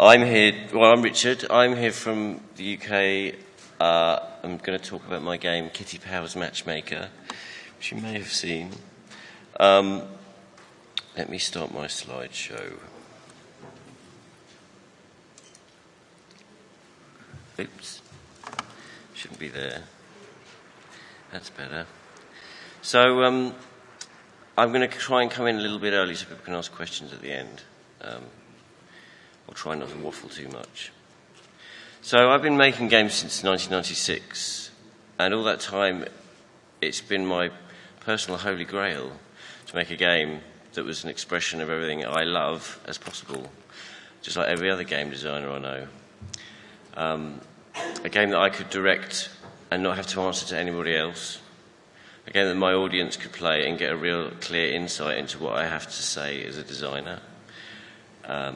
I'm Richard. I'm here from the UK. I'm going to talk about my game, Kitty Powers Matchmaker, which you may have seen. Let me start my slideshow. Oops. Shouldn't be there. That's better. So, I'm going to try and come in a little bit early so people can ask questions at the end. I'll try not to waffle too much. So I've been making games since 1996, and all that time it's been my personal holy grail to make a game that was an expression of everything I love as possible, just like every other game designer I know. A game that I could direct and not have to answer to anybody else. A game that my audience could play and get a real clear insight into what I have to say as a designer.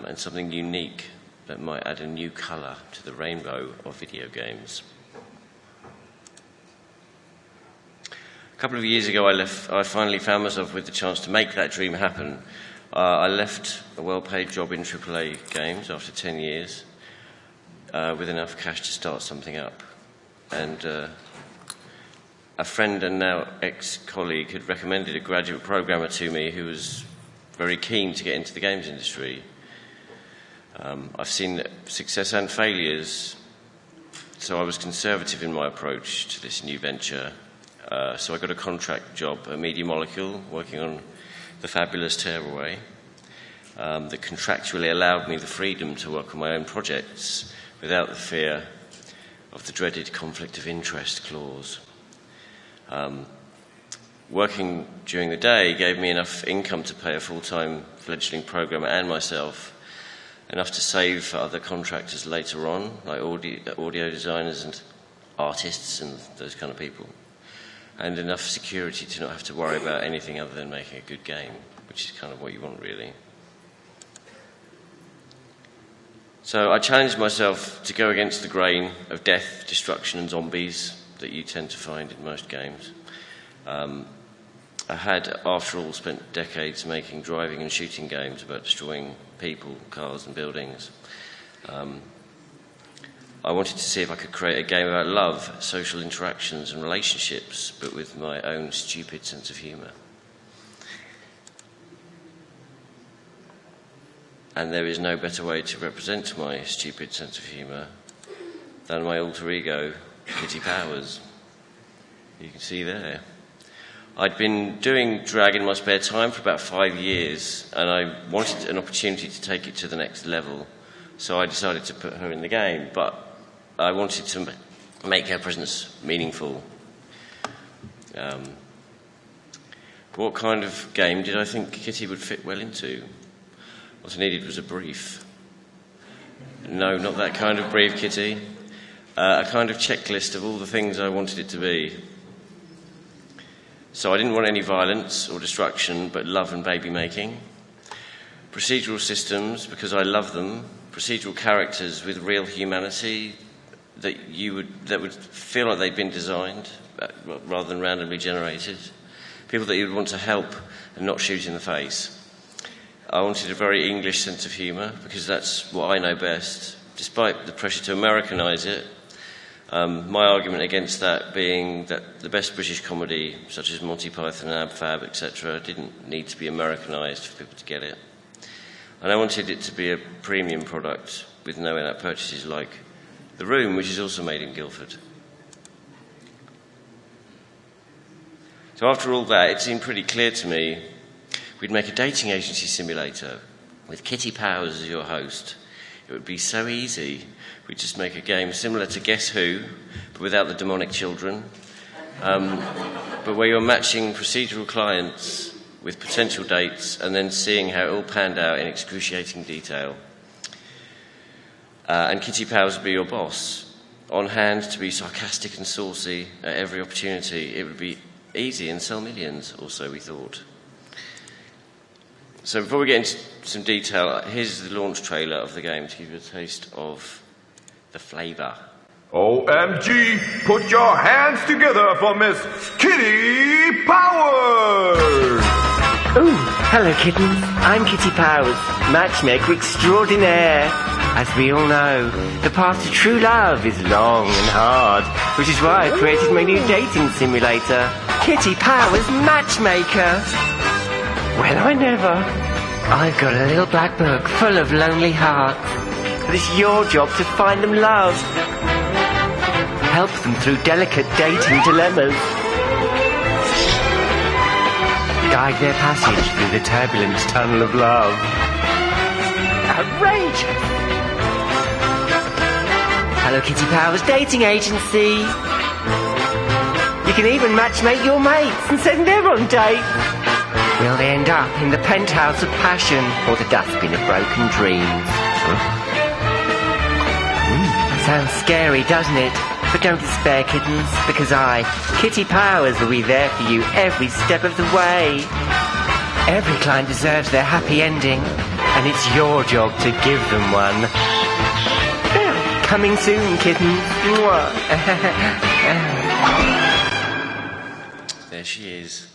And something unique that might add a new colour to the rainbow of video games. A couple of years ago I finally found myself with the chance to make that dream happen. I left a well-paid job in AAA games after 10 years with enough cash to start something up. And a friend and now ex-colleague had recommended a graduate programmer to me who was very keen to get into the games industry. I've seen success and failures, so I was conservative in my approach to this new venture. So I got a contract job at Media Molecule, working on the fabulous Tearaway, that contractually allowed me the freedom to work on my own projects without the fear of the dreaded conflict of interest clause. Working during the day gave me enough income to pay a full-time fledgling programmer and myself, enough to save for other contractors later on, like audio designers and artists and those kind of people, and enough security to not have to worry about anything other than making a good game, which is kind of what you want, really. So I challenged myself to go against the grain of death, destruction and zombies that you tend to find in most games. I had, after all, spent decades making driving and shooting games about destroying people, cars and buildings. I wanted to see if I could create a game about love, social interactions and relationships, but with my own stupid sense of humour. And there is no better way to represent my stupid sense of humour than my alter ego, Kitty Powers. You can see there. I'd been doing drag in my spare time for about 5 years, and I wanted an opportunity to take it to the next level, so I decided to put her in the game, but I wanted to make her presence meaningful. What kind of game did I think Kitty would fit well into? What I needed was a brief. No, not that kind of brief, Kitty. A kind of checklist of all the things I wanted it to be. So I didn't want any violence or destruction, but love and baby making. Procedural systems, because I love them. Procedural characters with real humanity that would feel like they'd been designed rather than randomly generated. People that you would want to help and not shoot in the face. I wanted a very English sense of humour, because that's what I know best. Despite the pressure to Americanise it, my argument against that being that the best British comedy, such as Monty Python and Ab Fab, etc., didn't need to be Americanised for people to get it. And I wanted it to be a premium product with no in-app purchases like The Room, which is also made in Guildford. So after all that, it seemed pretty clear to me we'd make a dating agency simulator with Kitty Powers as your host. It would be so easy. We'd just make a game similar to Guess Who, but without the demonic children, but where you're matching procedural clients with potential dates and then seeing how it all panned out in excruciating detail. And Kitty Powers would be your boss, on hand to be sarcastic and saucy at every opportunity. It would be easy and sell millions, or so we thought. So before we get into some detail, here's the launch trailer of the game to give you a taste of the flavour. OMG, put your hands together for Miss Kitty Powers! Ooh, hello kittens. I'm Kitty Powers, matchmaker extraordinaire. As we all know, the path to true love is long and hard, which is why I created my new dating simulator, Kitty Powers Matchmaker. Well, I never. I've got a little black book full of lonely hearts. And it's your job to find them love. Help them through delicate dating dilemmas. Guide their passage through the turbulent tunnel of love. Outrageous! Hello Kitty Powers Dating Agency. You can even matchmake your mates and send them on dates. Will they end up in the penthouse of passion or the dustbin of broken dreams? Sounds scary, doesn't it? But don't despair, kittens, because I, Kitty Powers, will be there for you every step of the way. Every client deserves their happy ending, and it's your job to give them one. Coming soon, kittens. There she is.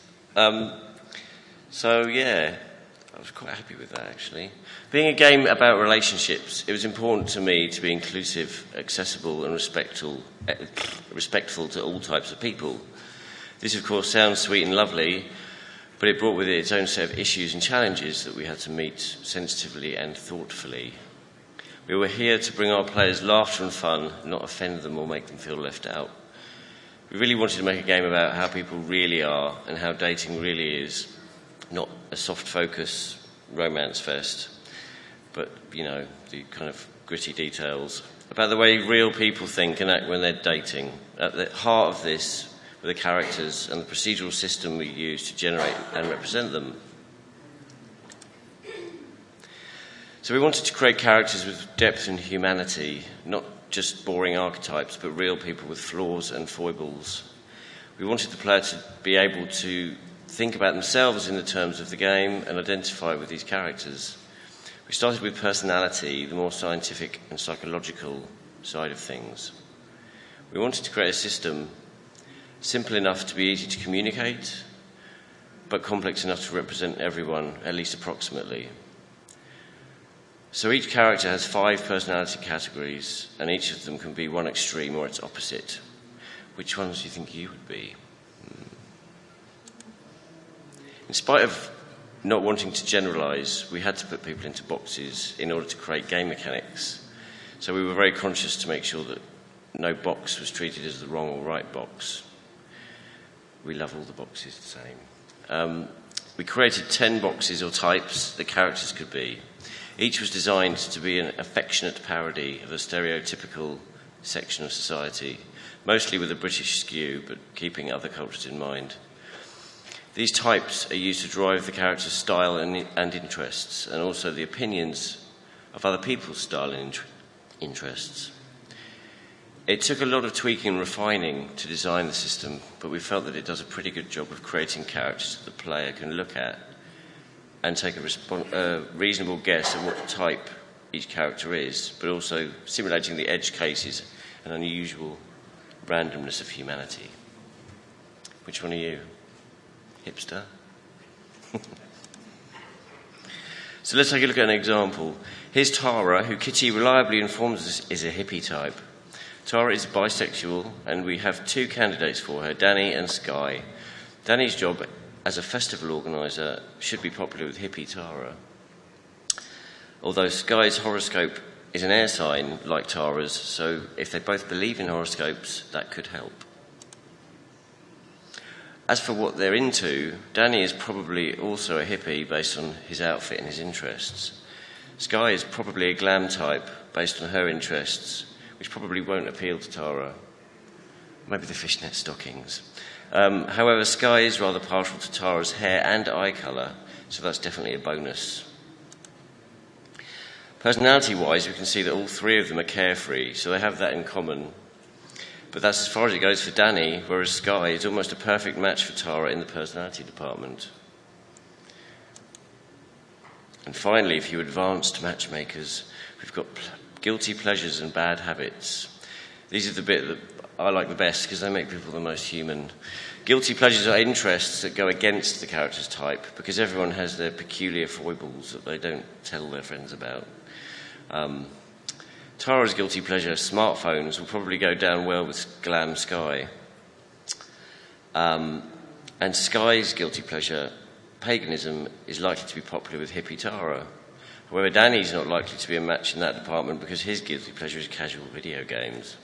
So yeah, I was quite happy with that actually. Being a game about relationships, it was important to me to be inclusive, accessible and respectful to all types of people. This of course sounds sweet and lovely, but it brought with it its own set of issues and challenges that we had to meet sensitively and thoughtfully. We were here to bring our players laughter and fun, not offend them or make them feel left out. We really wanted to make a game about how people really are and how dating really is, not a soft focus romance fest, but, you know, the kind of gritty details about the way real people think and act when they're dating. At the heart of this were the characters and the procedural system we use to generate and represent them. So we wanted to create characters with depth and humanity, not just boring archetypes, but real people with flaws and foibles. We wanted the player to be able to think about themselves in the terms of the game and identify with these characters. We started with personality, the more scientific and psychological side of things. We wanted to create a system simple enough to be easy to communicate, but complex enough to represent everyone, at least approximately. So each character has 5 personality categories, and each of them can be one extreme or its opposite. Which ones do you think you would be? In spite of not wanting to generalise, we had to put people into boxes in order to create game mechanics. So we were very conscious to make sure that no box was treated as the wrong or right box. We love all the boxes the same. We created 10 boxes or types the characters could be. Each was designed to be an affectionate parody of a stereotypical section of society, mostly with a British skew, but keeping other cultures in mind. These types are used to drive the character's style and interests, and also the opinions of other people's style and interests. It took a lot of tweaking and refining to design the system, but we felt that it does a pretty good job of creating characters that the player can look at and take a reasonable guess at what type each character is, but also simulating the edge cases and unusual randomness of humanity. Which one are you? Hipster? So let's take a look at an example. Here's Tara, who Kitty reliably informs us is a hippie type. Tara is bisexual, and we have 2 candidates for her, Danny and Sky. Danny's job as a festival organiser should be popular with hippie Tara. Although Sky's horoscope is an air sign like Tara's, so if they both believe in horoscopes, that could help. As for what they're into, Danny is probably also a hippie based on his outfit and his interests. Sky is probably a glam type based on her interests, which probably won't appeal to Tara. Maybe the fishnet stockings. However, Sky is rather partial to Tara's hair and eye colour, so that's definitely a bonus. Personality-wise, we can see that all 3 of them are carefree, so they have that in common. But that's as far as it goes for Danny, whereas Sky is almost a perfect match for Tara in the personality department. And finally, if you advanced matchmakers, we've got guilty pleasures and bad habits. These are the bit that I like the best because they make people the most human. Guilty pleasures are interests that go against the character's type because everyone has their peculiar foibles that they don't tell their friends about. Tara's guilty pleasure, smartphones, will probably go down well with Glam Sky. And Sky's guilty pleasure, paganism, is likely to be popular with hippie Tara. However, Danny's not likely to be a match in that department because his guilty pleasure is casual video games.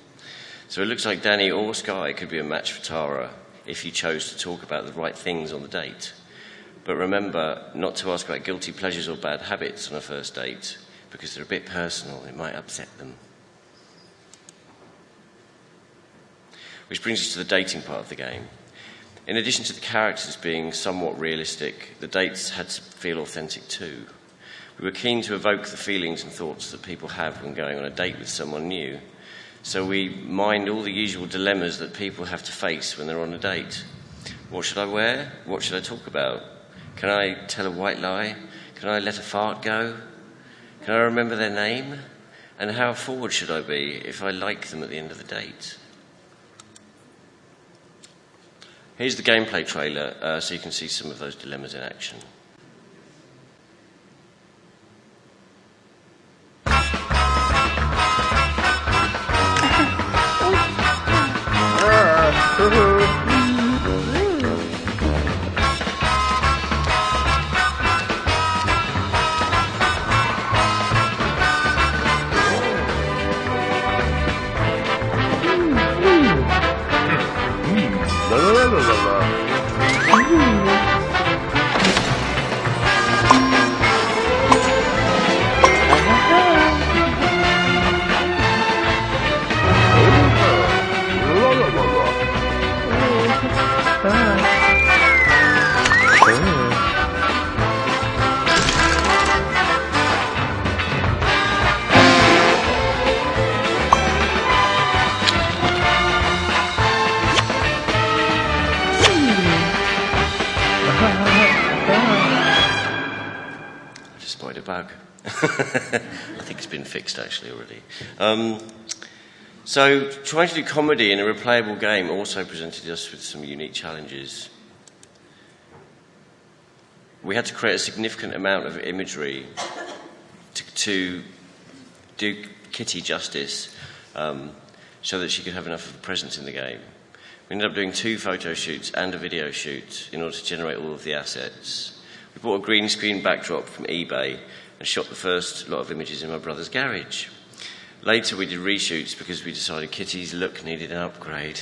So it looks like Danny or Sky could be a match for Tara if you chose to talk about the right things on the date. But remember not to ask about guilty pleasures or bad habits on a first date because they're a bit personal. It might upset them. Which brings us to the dating part of the game. In addition to the characters being somewhat realistic, the dates had to feel authentic too. We were keen to evoke the feelings and thoughts that people have when going on a date with someone new. So we mined all the usual dilemmas that people have to face when they're on a date. What should I wear? What should I talk about? Can I tell a white lie? Can I let a fart go? Can I remember their name? And how forward should I be if I like them at the end of the date? Here's the gameplay trailer so you can see some of those dilemmas in action. Bug. I think it's been fixed actually already. So trying to do comedy in a replayable game also presented us with some unique challenges. We had to create a significant amount of imagery to do Kitty justice so that she could have enough of a presence in the game. We ended up doing 2 photo shoots and a video shoot in order to generate all of the assets. We bought a green screen backdrop from eBay and shot the first lot of images in my brother's garage. Later we did reshoots because we decided Kitty's look needed an upgrade.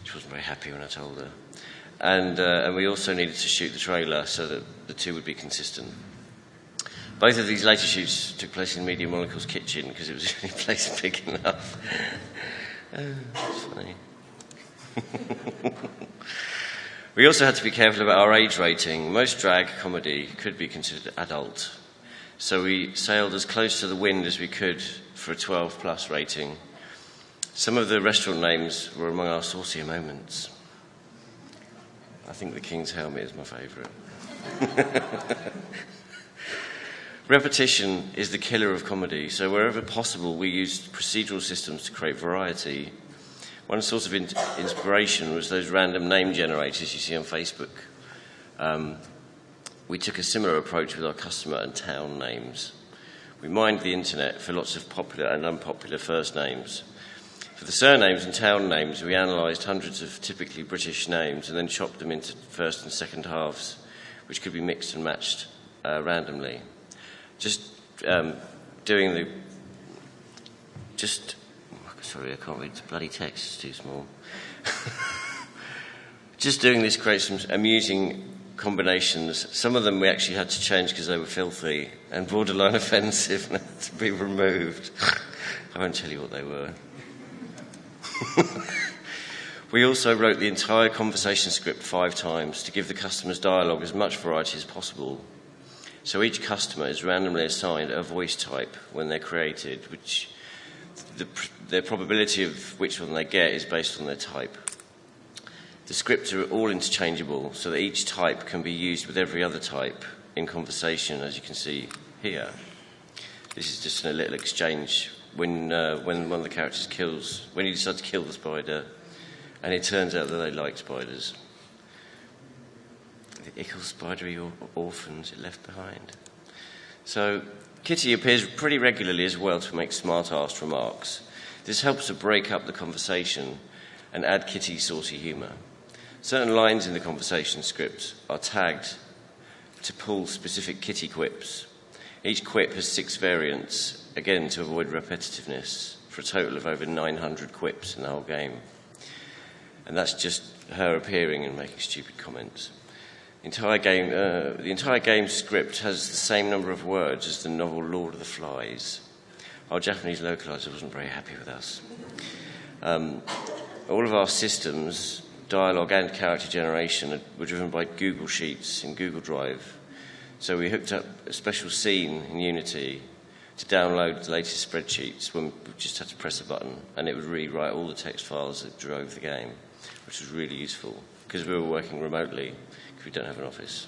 She wasn't very happy when I told her. And we also needed to shoot the trailer so that the two would be consistent. Both of these later shoots took place in Media Molecule's kitchen because it was the only place big enough. That's funny. We also had to be careful about our age rating. Most drag comedy could be considered adult. So we sailed as close to the wind as we could for a 12+ rating. Some of the restaurant names were among our saucier moments. I think the King's Helmet is my favourite. Repetition is the killer of comedy, so wherever possible we used procedural systems to create variety. One source of inspiration was those random name generators you see on Facebook. We took a similar approach with our customer and town names. We mined the internet for lots of popular and unpopular first names. For the surnames and town names, we analysed hundreds of typically British names and then chopped them into first and second halves, which could be mixed and matched randomly. Sorry, I can't read the bloody text, it's too small. Just doing this creates some amusing combinations. Some of them we actually had to change because they were filthy and borderline offensive and had to be removed. I won't tell you what they were. We also wrote the entire conversation script 5 times to give the customer's dialogue as much variety as possible. So each customer is randomly assigned a voice type when they're created, which their probability of which one they get is based on their type. The scripts are all interchangeable, so that each type can be used with every other type in conversation, as you can see here. This is just a little exchange when one of the characters when you decide to kill the spider, and it turns out that they like spiders. The ickle spidery orphans it left behind. So Kitty appears pretty regularly as well to make smart-assed remarks. This helps to break up the conversation and add Kitty's saucy humour. Certain lines in the conversation script are tagged to pull specific Kitty quips. Each quip has 6 variants, again to avoid repetitiveness, for a total of over 900 quips in the whole game. And that's just her appearing and making stupid comments. The entire game script has the same number of words as the novel Lord of the Flies. Our Japanese localizer wasn't very happy with us. All of our systems, dialogue and character generation, were driven by Google Sheets in Google Drive. So we hooked up a special scene in Unity to download the latest spreadsheets when we just had to press a button, and it would rewrite all the text files that drove the game, which was really useful because we were working remotely because we don't have an office.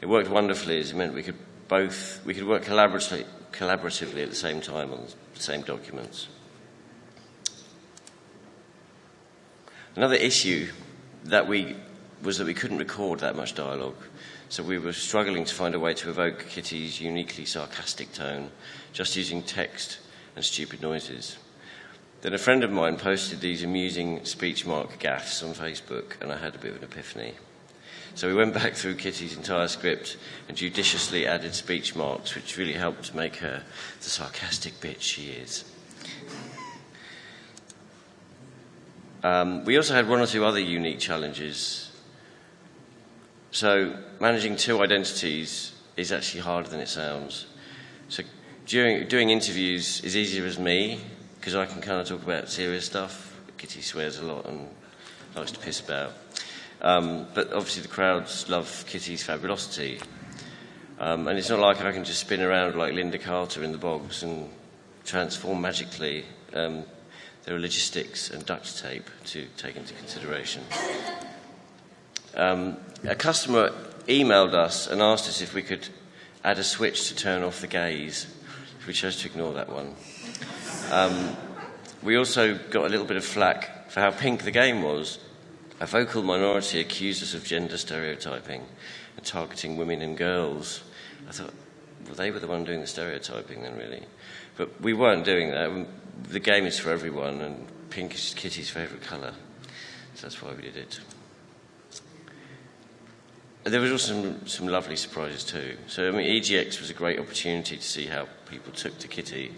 It worked wonderfully as it meant we could work collaboratively at the same time on the same documents. Another issue was that we couldn't record that much dialogue. So we were struggling to find a way to evoke Kitty's uniquely sarcastic tone, just using text and stupid noises. Then a friend of mine posted these amusing speech mark gaffes on Facebook, and I had a bit of an epiphany. So we went back through Kitty's entire script and judiciously added speech marks, which really helped make her the sarcastic bitch she is. We also had 1 or 2 other unique challenges. So managing 2 identities is actually harder than it sounds. So doing interviews is easier as me, because I can kind of talk about serious stuff. Kitty swears a lot and likes to piss about. But obviously the crowds love Kitty's fabulosity. And it's not like I can just spin around like Linda Carter in the bogs and transform magically. There are logistics and duct tape to take into consideration. A customer emailed us and asked us if we could add a switch to turn off the gaze. We chose to ignore that one. We also got a little bit of flack for how pink the game was. A vocal minority accused us of gender stereotyping and targeting women and girls. I thought, well, they were the one doing the stereotyping then, really. But we weren't doing that. The game is for everyone, and pink is Kitty's favourite colour. So that's why we did it. There was also some lovely surprises too. So, EGX was a great opportunity to see how people took to Kitty.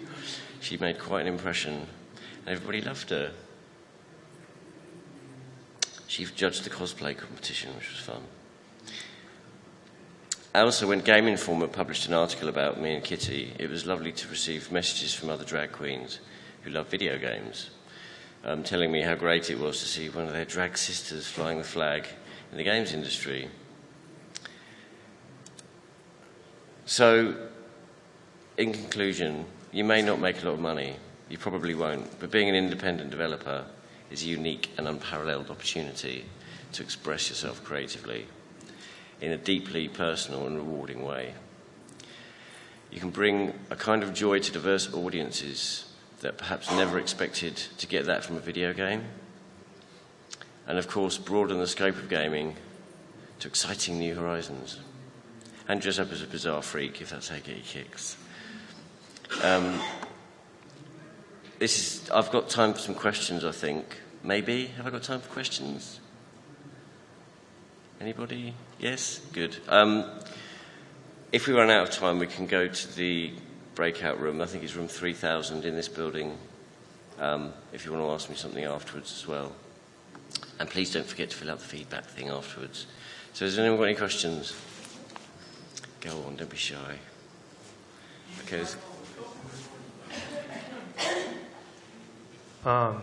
She made quite an impression, and everybody loved her. She judged the cosplay competition, which was fun. Also, when Game Informer published an article about me and Kitty, it was lovely to receive messages from other drag queens who love video games, telling me how great it was to see one of their drag sisters flying the flag in the games industry. So, in conclusion, you may not make a lot of money, you probably won't, but being an independent developer is a unique and unparalleled opportunity to express yourself creatively in a deeply personal and rewarding way. You can bring a kind of joy to diverse audiences that perhaps never expected to get that from a video game, and of course broaden the scope of gaming to exciting new horizons. And dress up as a bizarre freak, if that's how you get your kicks. I've got time for some questions, I think. Maybe? Have I got time for questions? Anybody? Yes? Good. If we run out of time, we can go to the breakout room. I think it's room 3000 in this building, if you want to ask me something afterwards as well. And please don't forget to fill out the feedback thing afterwards. So has anyone got any questions? Go on, don't be shy. Okay. There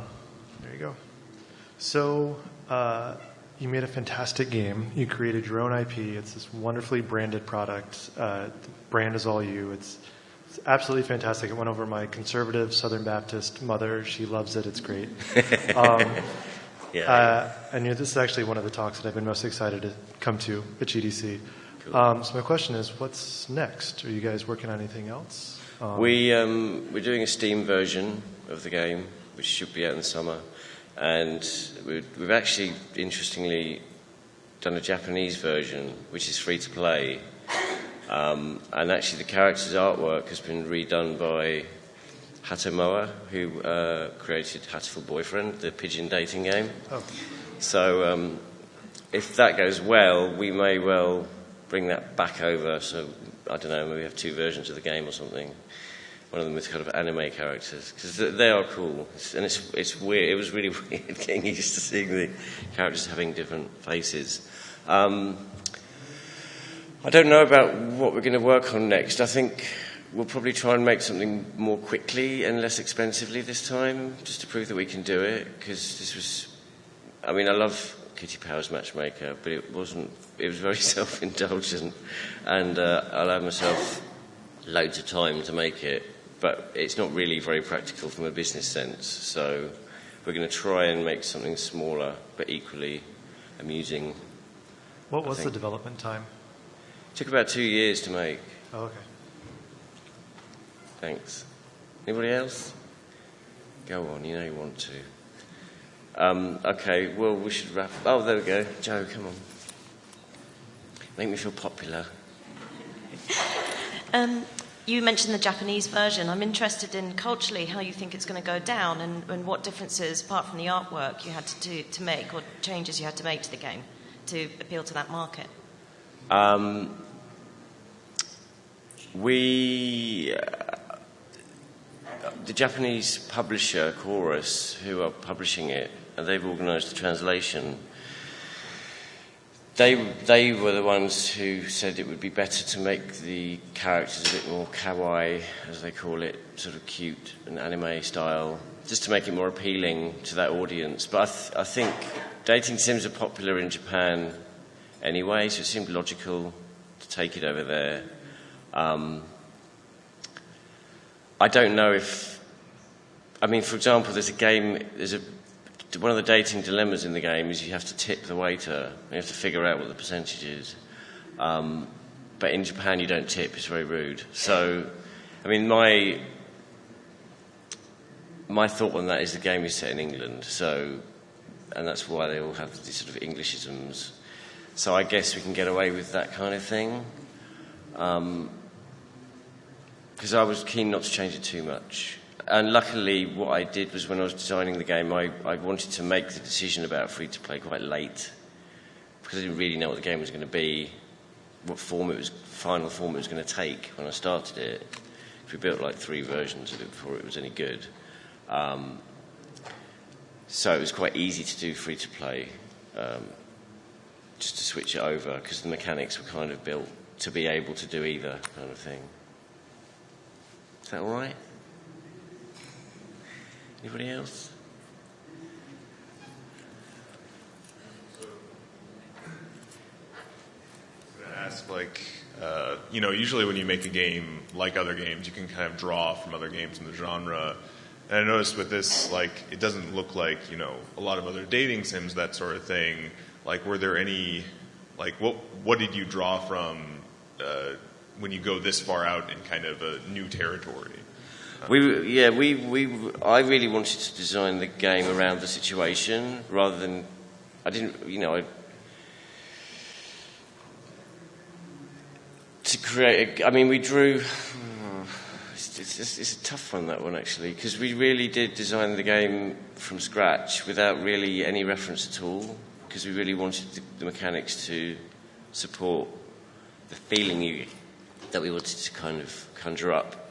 you go. So, you made a fantastic game. You created your own IP. It's this wonderfully branded product. The brand is all you. It's absolutely fantastic. It went over my conservative Southern Baptist mother. She loves it. It's great. And this is actually one of the talks that I've been most excited to come to at GDC. Cool. So my question is, what's next? Are you guys working on anything else? We're doing a Steam version of the game, which should be out in the summer. And we've actually, interestingly, done a Japanese version, which is free to play, And actually the character's artwork has been redone by Hatomoa, who created Hatful Boyfriend, the pigeon dating game. Oh. So if that goes well, we may well bring that back over. So, I don't know, maybe have 2 versions of the game or something. One of them with kind of anime characters, because they are cool. It's weird. It was really weird getting used to seeing the characters having different faces. I don't know about what we're going to work on next. I think we'll probably try and make something more quickly and less expensively this time, just to prove that we can do it, because this was... I mean, I love Kitty Powers Matchmaker, but it was very self-indulgent, and I allowed myself loads of time to make it, but it's not really very practical from a business sense, so we're going to try and make something smaller, but equally amusing. What was the development time? It took about 2 years to make. Oh, okay. Thanks. Anybody else? Go on, you know you want to. Okay, well, we should wrap. Oh, there we go. Joe, come on. Make me feel popular. You mentioned the Japanese version. I'm interested in culturally how you think it's going to go down and what differences, apart from the artwork, you had to do to make, or changes you had to make to the game to appeal to that market. The Japanese publisher, Chorus, who are publishing it, and they've organised the translation. They were the ones who said it would be better to make the characters a bit more kawaii, as they call it, sort of cute and anime style, just to make it more appealing to that audience. But I think dating sims are popular in Japan anyway, so it seemed logical to take it over there. I don't know if... I mean, for example, one of the dating dilemmas in the game is you have to tip the waiter. You have to figure out what the percentage is. But in Japan, you don't tip. It's very rude. So, I mean, my thought on that is the game is set in England. So, and that's why they all have these sort of Englishisms. So I guess we can get away with that kind of thing. Because I was keen not to change it too much. And luckily, what I did was when I was designing the game, I wanted to make the decision about free-to-play quite late, because I didn't really know what the game was going to be, what final form it was going to take when I started it. We built like 3 versions of it before it was any good. So it was quite easy to do free-to-play, just to switch it over, because the mechanics were kind of built to be able to do either kind of thing. Is that all right? Anybody else? Ask, usually when you make a game like other games, you can kind of draw from other games in the genre. And I noticed with this, it doesn't look like, a lot of other dating sims, that sort of thing. Were there any, what did you draw from when you go this far out in kind of a new territory? I really wanted to design the game around the situation rather than, to create we drew, it's a tough one, that one, actually, because we really did design the game from scratch without really any reference at all, because we really wanted the mechanics to support the feeling that we wanted to kind of conjure up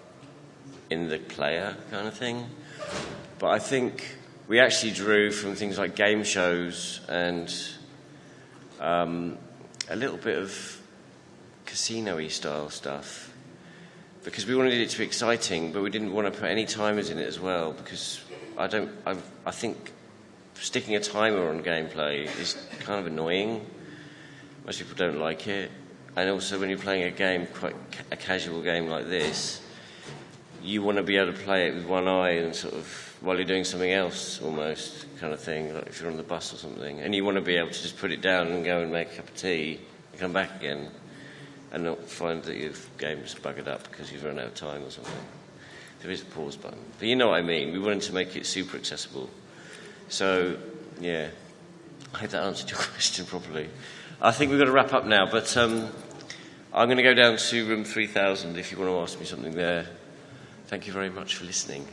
in the player kind of thing. But I think we actually drew from things like game shows and a little bit of casino-y style stuff, because we wanted it to be exciting, but we didn't want to put any timers in it as well, because I think sticking a timer on gameplay is kind of annoying. Most people don't like it. And also when you're playing a game, quite a casual game like this, you want to be able to play it with one eye and sort of while you're doing something else, almost, kind of thing, like if you're on the bus or something. And you want to be able to just put it down and go and make a cup of tea and come back again and not find that your game's buggered up because you've run out of time or something. There is a pause button. But you know what I mean. We wanted to make it super accessible. So, yeah, I hope that answered your question properly. I think we've got to wrap up now, but I'm going to go down to room 3000 if you want to ask me something there. Thank you very much for listening.